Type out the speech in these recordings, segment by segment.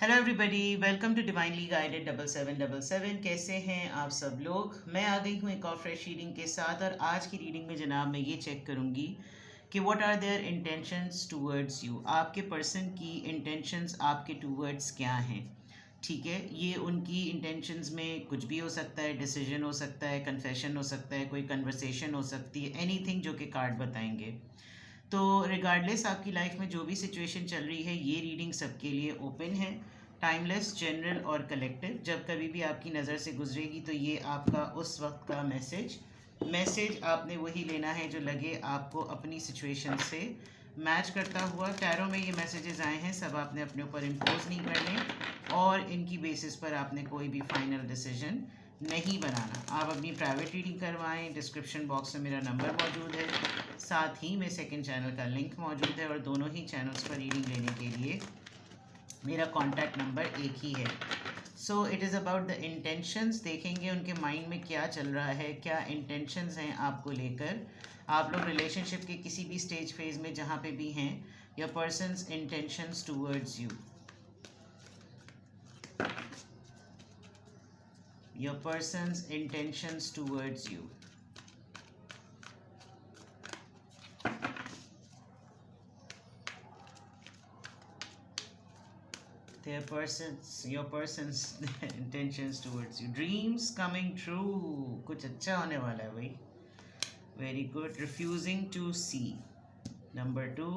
Hello everybody, welcome to divinely guided 7777। कैसे हैं आप सब लोग। मैं आ गई हूँ एक और फ्रेश रीडिंग के साथ। और आज की रीडिंग में जनाब मैं ये चेक करूँगी कि what are their intentions towards you. आपके पर्सन की इंटेंशंस आपके टूवर्ड्स क्या हैं। ठीक है, ये उनकी इंटेंशंस में कुछ भी हो सकता है। डिसीजन हो सकता है, कन्फेशन हो सकता है, कोई कन्वर्सेशन हो सकती है, एनीथिंग जो कि कार्ड बताएंगे। तो रिगार्डलेस आपकी लाइफ में जो भी सिचुएशन चल रही है, ये रीडिंग सबके लिए ओपन है। टाइमलेस, जनरल और कलेक्टिव। जब कभी भी आपकी नज़र से गुजरेगी तो ये आपका उस वक्त का मैसेज आपने वही लेना है जो लगे आपको अपनी सिचुएशन से मैच करता हुआ। टैरो में ये मैसेजेस आए हैं, सब आपने अपने ऊपर इम्पोज नहीं करने और इनकी बेसिस पर आपने कोई भी फाइनल डिसीजन नहीं बनाना। आप अपनी प्राइवेट रीडिंग करवाएं। डिस्क्रिप्शन बॉक्स में मेरा नंबर मौजूद है, साथ ही में सेकंड चैनल का लिंक मौजूद है और दोनों ही चैनल्स पर रीडिंग लेने के लिए मेरा कॉन्टैक्ट नंबर एक ही है। So it is about the intentions. देखेंगे उनके माइंड में क्या चल रहा है, क्या इंटेंशंस हैं आपको लेकर। आप लोग रिलेशनशिप के किसी भी स्टेज फेज में जहाँ पे भी हैं, your persons intentions towards you. Your persons intentions towards you. your person's intentions towards you. Dreams coming true, कुछ अच्छा होने वाला है भाई। Very good. Refusing to see, number 2,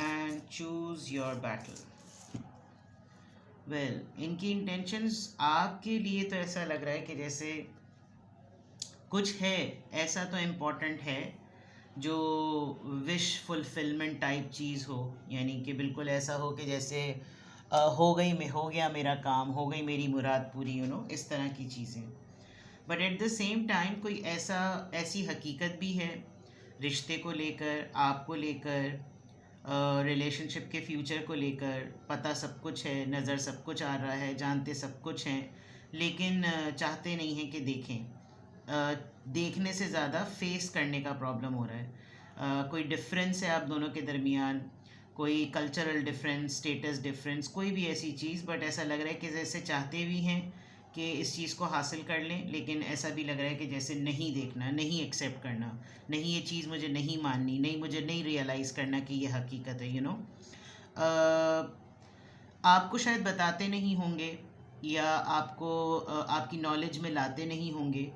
and choose your battle. Well, इनकी intentions आपके लिए तो ऐसा लग रहा है कि जैसे कुछ है ऐसा तो इम्पोर्टेंट है जो विश फुलफिलमेंट टाइप चीज़ हो। यानी कि बिल्कुल ऐसा हो कि जैसे हो गया मेरा काम, हो गई मेरी मुराद पूरी, इस तरह की चीज़ें। But at the same time कोई ऐसी हकीकत भी है रिश्ते को लेकर, आपको लेकर, रिलेशनशिप के फ्यूचर को लेकर। पता सब कुछ है, नज़र सब कुछ आ रहा है, जानते सब कुछ हैं, लेकिन चाहते नहीं हैं कि देखें। देखने से ज़्यादा फेस करने का प्रॉब्लम हो रहा है। कोई डिफरेंस है आप दोनों के दरमियान, कोई कल्चरल डिफरेंस, स्टेटस डिफरेंस, कोई भी ऐसी चीज़। बट ऐसा लग रहा है कि जैसे चाहते भी हैं कि इस चीज़ को हासिल कर लें, लेकिन ऐसा भी लग रहा है कि जैसे नहीं देखना, नहीं एक्सेप्ट करना, नहीं ये चीज़ मुझे नहीं माननी, नहीं मुझे नहीं रियलाइज़ करना कि ये हकीकत है। आपको शायद बताते नहीं होंगे या आपको आपकी नॉलेज में लाते नहीं होंगे।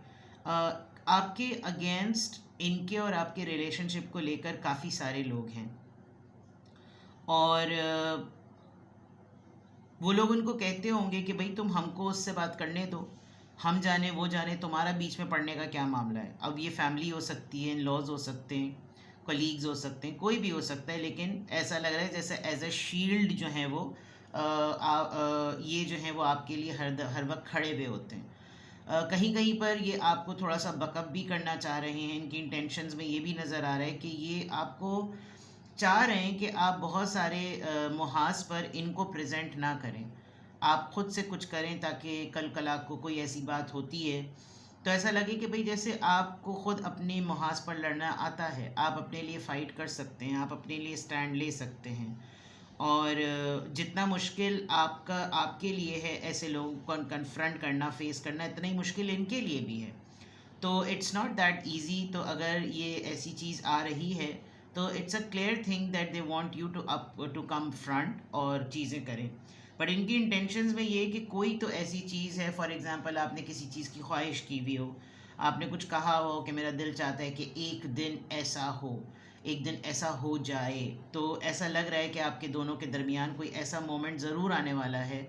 आपके अगेंस्ट इनके और आपके रिलेशनशिप को लेकर काफ़ी सारे लोग हैं और वो लोग उनको कहते होंगे कि भाई तुम हमको उससे बात करने दो, हम जाने वो जाने, तुम्हारा बीच में पड़ने का क्या मामला है। अब ये फैमिली हो सकती है, इन लॉज हो सकते हैं, कलीग्स हो सकते हैं, कोई भी हो सकता है, लेकिन ऐसा लग रहा है जैसे एज अ शील्ड जो है वो ये जो है वो आपके लिए हर वक्त खड़े हुए होते हैं। कहीं कहीं पर ये आपको थोड़ा सा बकअप भी करना चाह रहे हैं। इनकी इंटेंशंस में ये भी नज़र आ रहा है कि ये आपको चाह रहे हैं कि आप बहुत सारे मुहाज पर इनको प्रेजेंट ना करें, आप ख़ुद से कुछ करें ताकि कल कल आपको कोई ऐसी बात होती है तो ऐसा लगे कि भाई जैसे आपको ख़ुद अपने मुहाज पर लड़ना आता है, आप अपने लिए फ़ाइट कर सकते हैं, आप अपने लिए स्टैंड ले सकते हैं। और जितना मुश्किल आपके लिए है ऐसे लोगों को कन्फ्रंट करना, फेस करना, इतना ही मुश्किल इनके लिए भी है। तो इट्स नॉट दैट ईजी। तो अगर ये ऐसी चीज़ आ रही है तो it's a clear thing that they want you to come front और चीज़ें करें। बट इनकी इंटेंशंस में ये है कि कोई तो ऐसी चीज़ है, फॉर एग्ज़ाम्पल आपने किसी चीज़ की ख्वाहिश की भी हो, आपने कुछ कहा हो कि मेरा दिल चाहता है कि एक दिन ऐसा हो, एक दिन ऐसा हो जाए। तो ऐसा लग रहा है कि आपके दोनों के दरमियान कोई ऐसा मोमेंट ज़रूर आने वाला है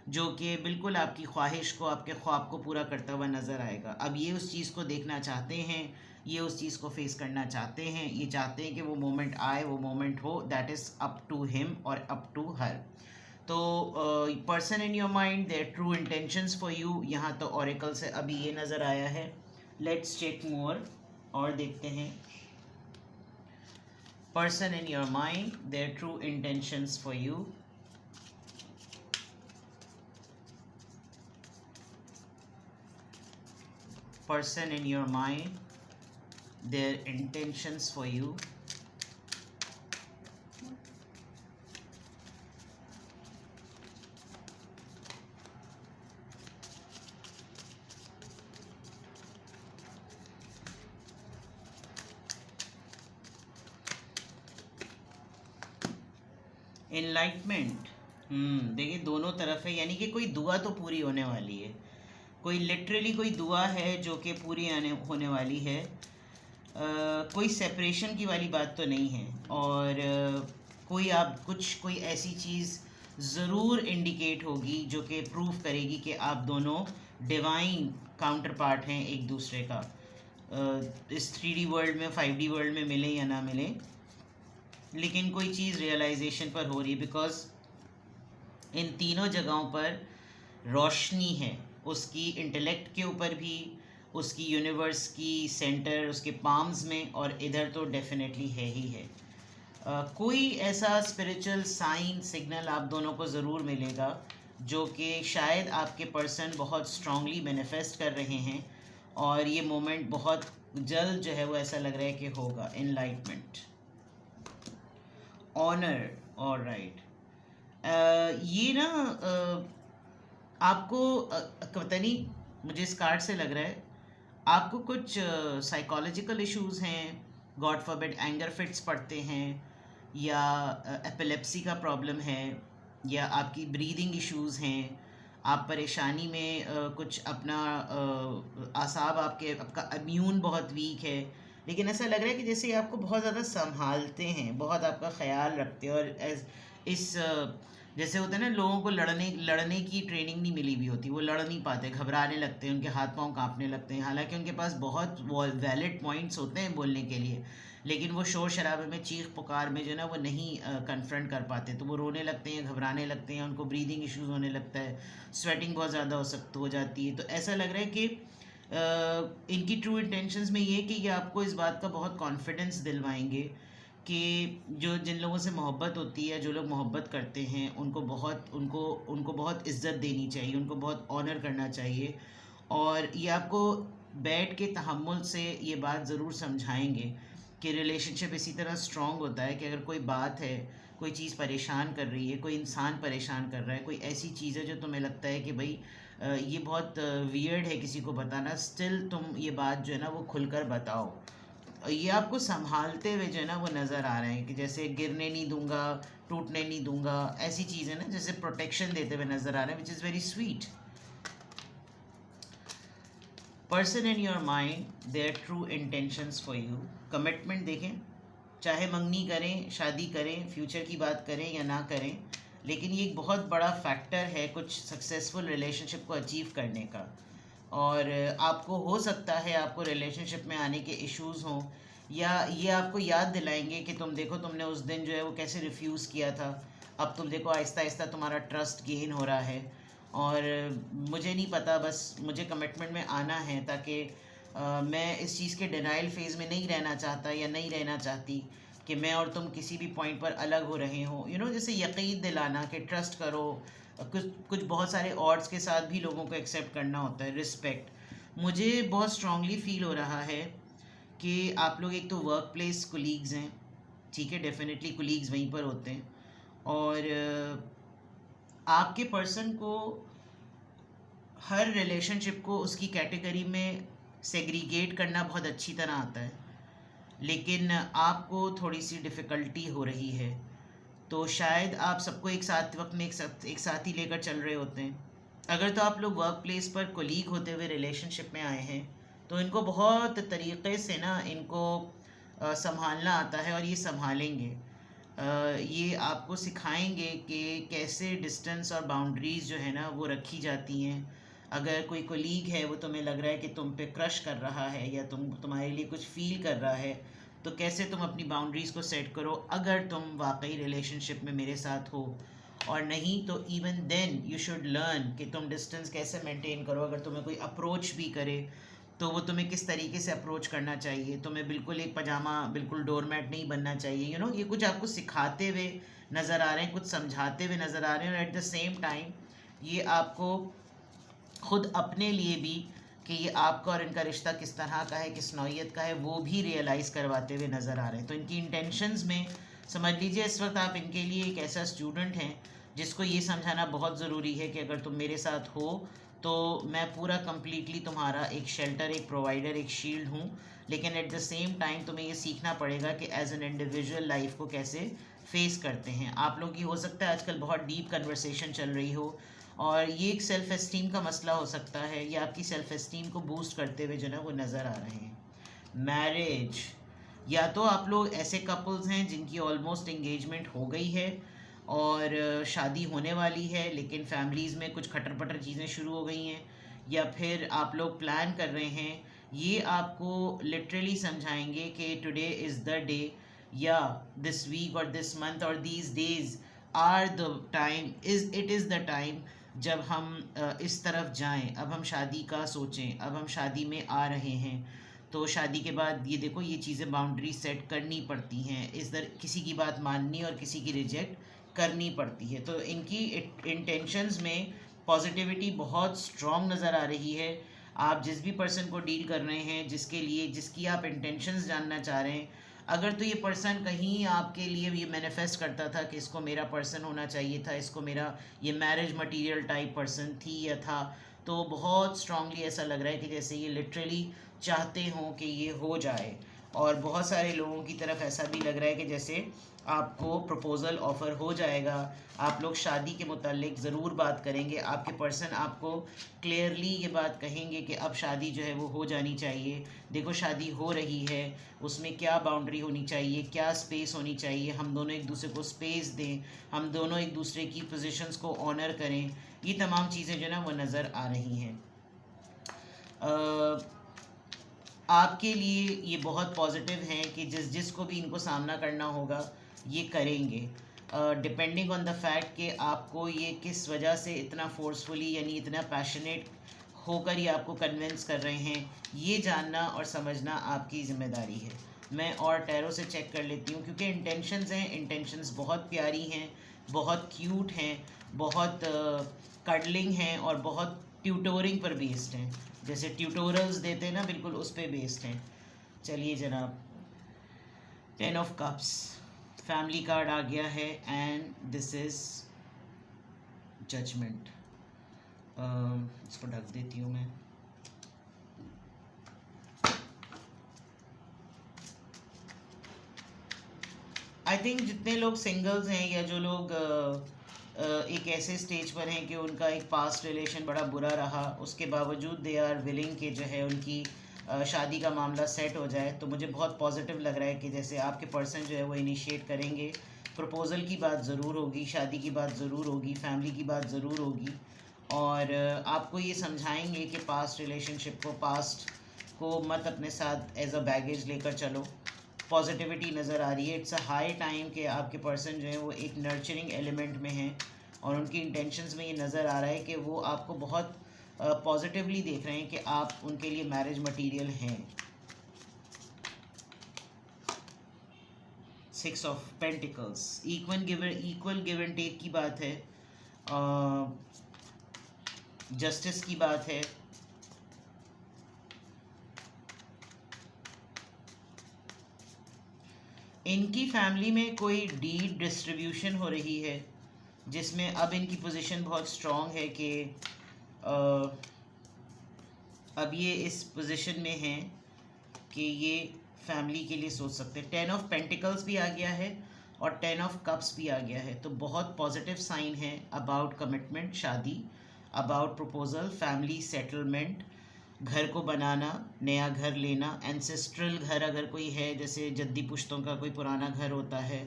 जो कि बिल्कुल आपकी ख्वाहिश को, आपके ख्वाब को पूरा करता हुआ नज़र आएगा। अब ये उस चीज़ को देखना चाहते हैं, ये उस चीज़ को फेस करना चाहते हैं, ये चाहते हैं कि वो मोमेंट आए, वो मोमेंट हो। That is up to him और अप टू हर। तो person in your mind, their true intentions for you, यहाँ तो ऑरेकल से अभी ये नज़र आया है। लेट्स चेक मोर और देखते हैं person in your mind, their true intentions for you. Person in your mind, their intentions for you. Enlightenment, देखिए दोनों तरफ है, यानी कि कोई दुआ तो पूरी होने वाली है, कोई लिटरली कोई दुआ है जो कि पूरी होने वाली है। कोई सेपरेशन की वाली बात तो नहीं है, और कोई आप कुछ कोई ऐसी चीज़ ज़रूर इंडिकेट होगी जो कि प्रूव करेगी कि आप दोनों डिवाइन काउंटर पार्ट हैं एक दूसरे का। इस 3D वर्ल्ड में, 5D वर्ल्ड में मिले या ना मिले, लेकिन कोई चीज़ रियलाइजेशन पर हो रही है, बिकॉज इन तीनों जगहों पर रोशनी है, उसकी इंटेलेक्ट के ऊपर भी, उसकी यूनिवर्स की सेंटर उसके पाम्स में, और इधर तो डेफिनेटली है ही है। कोई ऐसा स्पिरिचुअल साइन सिग्नल आप दोनों को ज़रूर मिलेगा जो कि शायद आपके पर्सन बहुत स्ट्रांगली मैनिफेस्ट कर रहे हैं, और ये मोमेंट बहुत जल्द जो है वो ऐसा लग रहा है कि होगा। एनलाइटमेंट, ऑनर, और राइट, ये ना आपको पता नहीं, मुझे इस कार्ड से लग रहा है आपको कुछ साइकोलॉजिकल इश्यूज हैं, गॉड फॉरबिड एंगर फिट्स पड़ते हैं, या एपिलेप्सी का प्रॉब्लम है, या आपकी ब्रीदिंग इश्यूज हैं, आप परेशानी में कुछ अपना आसाब, आपका इम्यून बहुत वीक है, लेकिन ऐसा लग रहा है कि जैसे आपको बहुत ज़्यादा संभालते हैं, बहुत आपका ख्याल रखते हैं, और इस जैसे होता है ना, लोगों को लड़ने की ट्रेनिंग नहीं मिली हुई होती, वो लड़ नहीं पाते, घबराने लगते हैं, उनके हाथ पांव कांपने लगते हैं, हालांकि उनके पास बहुत वैलिड पॉइंट्स होते हैं बोलने के लिए, लेकिन वो शोर शराबे में, चीख पुकार में जो ना वो नहीं कन्फ्रंट कर पाते, तो वो रोने लगते हैं, घबराने लगते हैं, उनको ब्रीदिंग इश्यूज होने लगता है, स्वेटिंग बहुत ज़्यादा हो जाती है। तो ऐसा लग रहा है कि इनकी ट्रू इंटेंशंस में ये कि ये आपको इस बात का बहुत कॉन्फिडेंस दिलवाएंगे कि जो जिन लोगों से मोहब्बत होती है, जो लोग मोहब्बत करते हैं, उनको बहुत इज़्ज़त देनी चाहिए, उनको बहुत ऑनर करना चाहिए, और ये आपको बैठ के तहम्मुल से ये बात ज़रूर समझाएंगे कि रिलेशनशिप इसी तरह स्ट्रॉन्ग होता है कि अगर कोई बात है, कोई चीज़ परेशान कर रही है, कोई इंसान परेशान कर रहा है, कोई ऐसी चीज़ है जो तुम्हें लगता है कि भाई ये बहुत वियर्ड है किसी को बताना, स्टिल तुम ये बात जो है ना वो खुलकर बताओ। ये आपको संभालते हुए जो है ना वो नज़र आ रहे हैं कि जैसे गिरने नहीं दूंगा, टूटने नहीं दूंगा, ऐसी चीज़ें ना जैसे प्रोटेक्शन देते हुए नज़र आ रहे हैं, which is very sweet. Person in your mind, their true intentions for you, commitment देखें, चाहे मंगनी करें, शादी करें, फ्यूचर की बात करें या ना करें, लेकिन ये एक बहुत बड़ा फैक्टर है कुछ सक्सेसफुल रिलेशनशिप को अचीव करने का। और आपको हो सकता है आपको रिलेशनशिप में आने के इश्यूज़ हों, या ये आपको याद दिलाएंगे कि तुम देखो तुमने उस दिन जो है वो कैसे रिफ्यूज़ किया था, अब तुम देखो आहिस्ता आहिस्ता तुम्हारा ट्रस्ट गेन हो रहा है, और मुझे नहीं पता, बस मुझे कमिटमेंट में आना है ताकि मैं इस चीज़ के डिनाइल फेज़ में नहीं रहना चाहता या नहीं रहना चाहती कि मैं और तुम किसी भी पॉइंट पर अलग हो रहे हो, जैसे यकीन दिलाना कि ट्रस्ट करो। कुछ कुछ बहुत सारे ऑड्स के साथ भी लोगों को एक्सेप्ट करना होता है, रिस्पेक्ट। मुझे बहुत स्ट्रांगली फील हो रहा है कि आप लोग एक तो वर्क प्लेस कोलीग्स हैं, ठीक है, डेफिनेटली कोलीग्स वहीं पर होते हैं, और आपके पर्सन को हर रिलेशनशिप को उसकी कैटेगरी में सेग्रीगेट करना बहुत अच्छी तरह आता है, लेकिन आपको थोड़ी सी डिफ़िकल्टी हो रही है, तो शायद आप सबको एक साथ वक्त में एक साथ ही लेकर चल रहे होते हैं। अगर तो आप लोग वर्क प्लेस पर कोलीग होते हुए रिलेशनशिप में आए हैं, तो इनको बहुत तरीक़े से ना इनको संभालना आता है, और ये संभालेंगे। ये आपको सिखाएंगे कि कैसे डिस्टेंस और बाउंड्रीज़ जो है ना वो रखी जाती हैं। अगर कोई कोलीग है वो तुम्हें लग रहा है कि तुम पे क्रश कर रहा है या तुम्हारे लिए कुछ फील कर रहा है, तो कैसे तुम अपनी बाउंड्रीज़ को सेट करो अगर तुम वाकई रिलेशनशिप में मेरे साथ हो, और नहीं तो even then you should learn कि तुम डिस्टेंस कैसे मेंटेन करो। अगर तुम्हें कोई अप्रोच भी करे तो वो तुम्हें किस तरीके से अप्रोच करना चाहिए, तुम्हें बिल्कुल एक पजामा, बिल्कुल डोरमैट नहीं बनना चाहिए। ये कुछ आपको सिखाते हुए नज़र आ रहे हैं, कुछ समझाते हुए नज़र आ रहे हैं, और एट द सेम टाइम ये आपको खुद अपने लिए भी कि ये आपका और इनका रिश्ता किस तरह का है, किस नौइयत का है, वो भी रियलाइज़ करवाते हुए नज़र आ रहे हैं। तो इनकी इंटेंशंस में समझ लीजिए इस वक्त आप इनके लिए एक ऐसा स्टूडेंट हैं जिसको ये समझाना बहुत ज़रूरी है कि अगर तुम मेरे साथ हो तो मैं पूरा कम्प्लीटली तुम्हारा एक शेल्टर, एक प्रोवाइडर, एक शील्ड हूँ, लेकिन एट द सेम टाइम तुम्हें ये सीखना पड़ेगा कि एज एन इंडिविजुअल लाइफ को कैसे फेस करते हैं। आप लोग की हो सकता है आजकल बहुत डीप कन्वर्सेशन चल रही हो, और ये एक सेल्फ एस्टीम का मसला हो सकता है, ये आपकी सेल्फ एस्टीम को बूस्ट करते हुए जो ना वो नज़र आ रहे हैं। मैरिज, या तो आप लोग ऐसे कपल्स हैं जिनकी ऑलमोस्ट एंगेजमेंट हो गई है और शादी होने वाली है, लेकिन फैमिलीज़ में कुछ खटर पटर चीज़ें शुरू हो गई हैं, या फिर आप लोग प्लान कर रहे हैं। ये आपको लिटरली समझाएंगे कि टुडे इज़ द डे, या दिस वीक और दिस मंथ और these days are the time, it is the time जब हम इस तरफ जाएं। अब हम शादी का सोचें, अब हम शादी में आ रहे हैं। तो शादी के बाद ये देखो, ये चीज़ें बाउंड्री सेट करनी पड़ती हैं, इस तरह किसी की बात माननी और किसी की रिजेक्ट करनी पड़ती है। तो इनकी इंटेंशंस में पॉजिटिविटी बहुत स्ट्रॉन्ग नज़र आ रही है। आप जिस भी पर्सन को डील कर रहे हैं, जिसके लिए जिसकी आप इंटेंशंस जानना चाह रहे हैं, अगर तो ये पर्सन कहीं आपके लिए ये मैनिफेस्ट करता था कि इसको मेरा पर्सन होना चाहिए था, इसको मेरा ये मैरिज मटेरियल टाइप पर्सन थी या था, तो बहुत स्ट्रांगली ऐसा लग रहा है कि जैसे ये लिटरली चाहते हों कि ये हो जाए। और बहुत सारे लोगों की तरफ ऐसा भी लग रहा है कि जैसे आपको प्रपोज़ल ऑफ़र हो जाएगा, आप लोग शादी के मुतालिक ज़रूर बात करेंगे, आपके पर्सन आपको क्लियरली ये बात कहेंगे कि अब शादी जो है वो हो जानी चाहिए। देखो शादी हो रही है, उसमें क्या बाउंड्री होनी चाहिए, क्या स्पेस होनी चाहिए, हम दोनों एक दूसरे को स्पेस दें, हम दोनों एक दूसरे की पोजीशंस को ऑनर करें। ये तमाम चीज़ें जो ना वो नज़र आ रही हैं। आपके लिए ये बहुत पॉजिटिव हैं कि जिस को भी इनको सामना करना होगा ये करेंगे, डिपेंडिंग ऑन द फैक्ट कि आपको ये किस वजह से इतना फोर्सफुली यानी इतना पैशनेट होकर ये आपको कन्विंस कर रहे हैं, ये जानना और समझना आपकी ज़िम्मेदारी है। मैं और टैरो से चेक कर लेती हूँ, क्योंकि इंटेंशंस हैं, इंटेंशंस बहुत प्यारी हैं, बहुत क्यूट हैं, बहुत कडलिंग हैं और बहुत ट्यूटोरिंग पर बेस्ड हैं, जैसे ट्यूटोरियल्स देते हैं ना, बिल्कुल उस पर बेस्ड हैं। चलिए जनाब, 10 ऑफ कप्स फैमिली कार्ड आ गया है, एंड दिस इज़ जजमेंट। इसको ढक देती हूँ मैं। आई थिंक जितने लोग सिंगल्स हैं या जो लोग एक ऐसे स्टेज पर हैं कि उनका एक पास्ट रिलेशन बड़ा बुरा रहा, उसके बावजूद दे आर विलिंग कि जो है उनकी शादी का मामला सेट हो जाए, तो मुझे बहुत पॉजिटिव लग रहा है कि जैसे आपके पर्सन जो है वो इनिशिएट करेंगे, प्रपोज़ल की बात ज़रूर होगी, शादी की बात ज़रूर होगी, फैमिली की बात ज़रूर होगी, और आपको ये समझाएंगे कि पास्ट रिलेशनशिप को, पास्ट को मत अपने साथ एज अ बैगेज लेकर चलो। पॉजिटिविटी नज़र आ रही है। इट्स अ हाई टाइम कि आपके पर्सन जो है वो एक नर्चरिंग एलिमेंट में हैं, और उनकी इंटेंशंस में ये नज़र आ रहा है कि वो आपको बहुत पॉजिटिवली देख रहे हैं कि आप उनके लिए मैरिज मटेरियल हैं। 6 of pentacles, equal give and take की बात है, जस्टिस की बात है। इनकी फैमिली में कोई डीड डिस्ट्रीब्यूशन हो रही है, जिसमें अब इनकी पोजीशन बहुत स्ट्रॉन्ग है कि अब ये इस पोजीशन में हैं कि ये फैमिली के लिए सोच सकते हैं। 10 ऑफ पेंटिकल्स भी आ गया है और 10 ऑफ कप्स भी आ गया है, तो बहुत पॉजिटिव साइन है अबाउट कमिटमेंट, शादी, अबाउट प्रपोजल, फैमिली सेटलमेंट, घर को बनाना, नया घर लेना, एंसेस्ट्रल घर अगर कोई है, जैसे जद्दी पुश्तों का कोई पुराना घर होता है,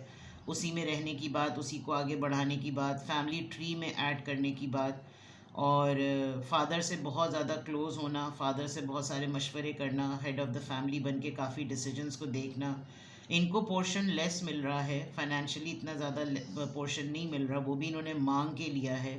उसी में रहने की बात, उसी को आगे बढ़ाने की बात, फैमिली ट्री में ऐड करने की बात, और फादर से बहुत ज़्यादा क्लोज़ होना, फादर से बहुत सारे मशवरे करना, हेड ऑफ़ द फैमिली बन के काफ़ी डिसीजंस को देखना। इनको पोर्शन लेस मिल रहा है, फाइनेंशियली इतना ज़्यादा पोर्शन नहीं मिल रहा, वो भी इन्होंने मांग के लिया है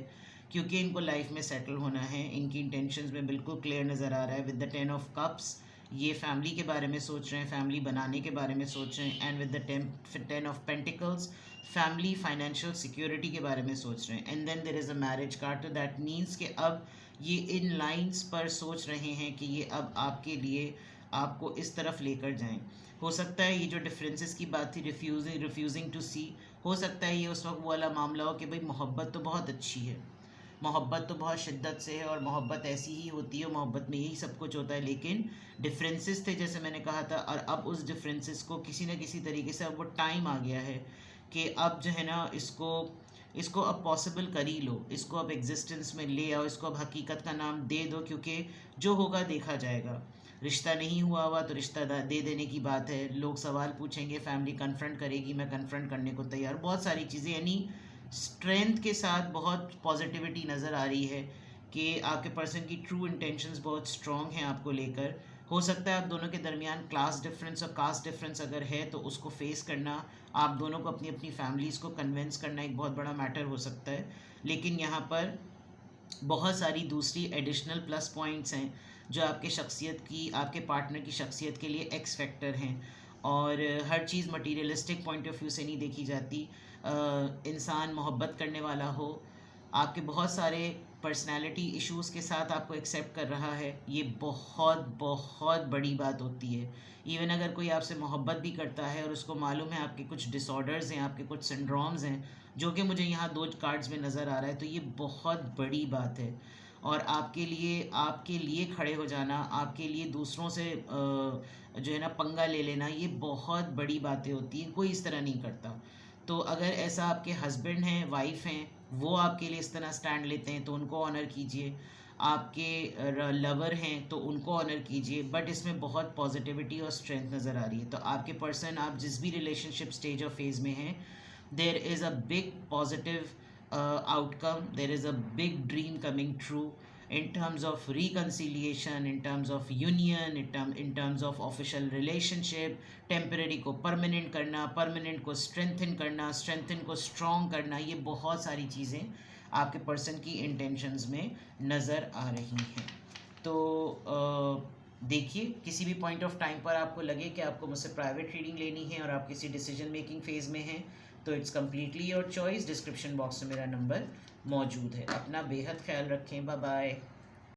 क्योंकि इनको लाइफ में सेटल होना है। इनकी इंटेंशंस में बिल्कुल क्लियर नज़र आ रहा है। विद द 10 ऑफ कप्स ये फैमिली के बारे में सोच रहे हैं, फैमिली बनाने के बारे में सोच रहे हैं, and with the 10 of pentacles family financial security के बारे में सोच रहे हैं। And then there is a marriage card, तो दैट मीन्स कि अब ये इन लाइंस पर सोच रहे हैं कि ये अब आपके लिए आपको इस तरफ लेकर जाएं। हो सकता है ये जो डिफरेंसेस की बात थी, रिफ्यूजिंग टू सी, हो सकता है ये उस वक्त वो वाला मामला हो कि भाई मोहब्बत तो बहुत अच्छी है, मोहब्बत तो बहुत शिद्दत से है, और मोहब्बत ऐसी ही होती है, मोहब्बत में यही सब कुछ होता है, लेकिन डिफरेंसेस थे जैसे मैंने कहा था, और अब उस डिफरेंसेस को किसी न किसी तरीके से अब वो टाइम आ गया है कि अब जो है ना इसको इसको अब पॉसिबल कर ही लो, इसको अब एग्जिस्टेंस में ले आओ, इसको अब हकीकत का नाम दे दो, क्योंकि जो होगा देखा जाएगा। रिश्ता नहीं हुआ तो रिश्ता दे देने की बात है, लोग सवाल पूछेंगे, फैमिली कन्फ्रंट करेगी, मैं कन्फ्रंट करने को तैयार, बहुत सारी चीज़ें, यानी स्ट्रेंथ के साथ बहुत पॉजिटिविटी नज़र आ रही है कि आपके पर्सन की ट्रू इंटेंशंस बहुत स्ट्रॉन्ग हैं आपको लेकर। हो सकता है आप दोनों के दरमियान क्लास डिफरेंस और कास्ट डिफरेंस अगर है तो उसको फेस करना, आप दोनों को अपनी अपनी फैमिलीज़ को कन्विंस करना एक बहुत बड़ा मैटर हो सकता है। लेकिन यहाँ पर बहुत सारी दूसरी एडिशनल प्लस पॉइंट्स हैं जो आपके शख्सियत की, आपके पार्टनर की शख्सियत के लिए एक्स फैक्टर हैं। और हर चीज़ मटीरियलिस्टिक पॉइंट ऑफ व्यू से नहीं देखी जाती। इंसान मोहब्बत करने वाला हो, आपके बहुत सारे पर्सनालिटी इश्यूज़ के साथ आपको एक्सेप्ट कर रहा है, ये बहुत बहुत बड़ी बात होती है। इवन अगर कोई आपसे मोहब्बत भी करता है और उसको मालूम है आपके कुछ डिसऑर्डर्स हैं, आपके कुछ सिंड्रोम्स हैं, जो कि मुझे यहाँ 2 कार्ड्स में नज़र आ रहा है, तो ये बहुत बड़ी बात है। और आपके लिए खड़े हो जाना, आपके लिए दूसरों से जो है ना पंगा ले लेना, ये बहुत बड़ी बातें होती हैं, कोई इस तरह नहीं करता। तो अगर ऐसा आपके हस्बैंड हैं, वाइफ हैं, वो आपके लिए इस तरह स्टैंड लेते हैं तो उनको ऑनर कीजिए। आपके लवर हैं तो उनको ऑनर कीजिए, बट इसमें बहुत पॉजिटिविटी और स्ट्रेंथ नज़र आ रही है। तो आपके पर्सन, आप जिस भी रिलेशनशिप स्टेज और फेज़ में हैं, there is a big positive outcome, there is a big dream coming true in terms of reconciliation, in terms of union, in terms of official relationship, temporary को permanent करना, permanent को strengthen करना, strengthen को strong करना, ये बहुत सारी चीज़ें आपके पर्सन की intentions में नज़र आ रही हैं। तो देखिए, किसी भी पॉइंट ऑफ टाइम पर आपको लगे कि आपको मुझसे प्राइवेट रीडिंग लेनी है और आप किसी डिसीजन मेकिंग फेज़ में हैं, तो it's completely your choice. Description box में मेरा नंबर मौजूद है। अपना बेहद ख्याल रखें। Bye bye.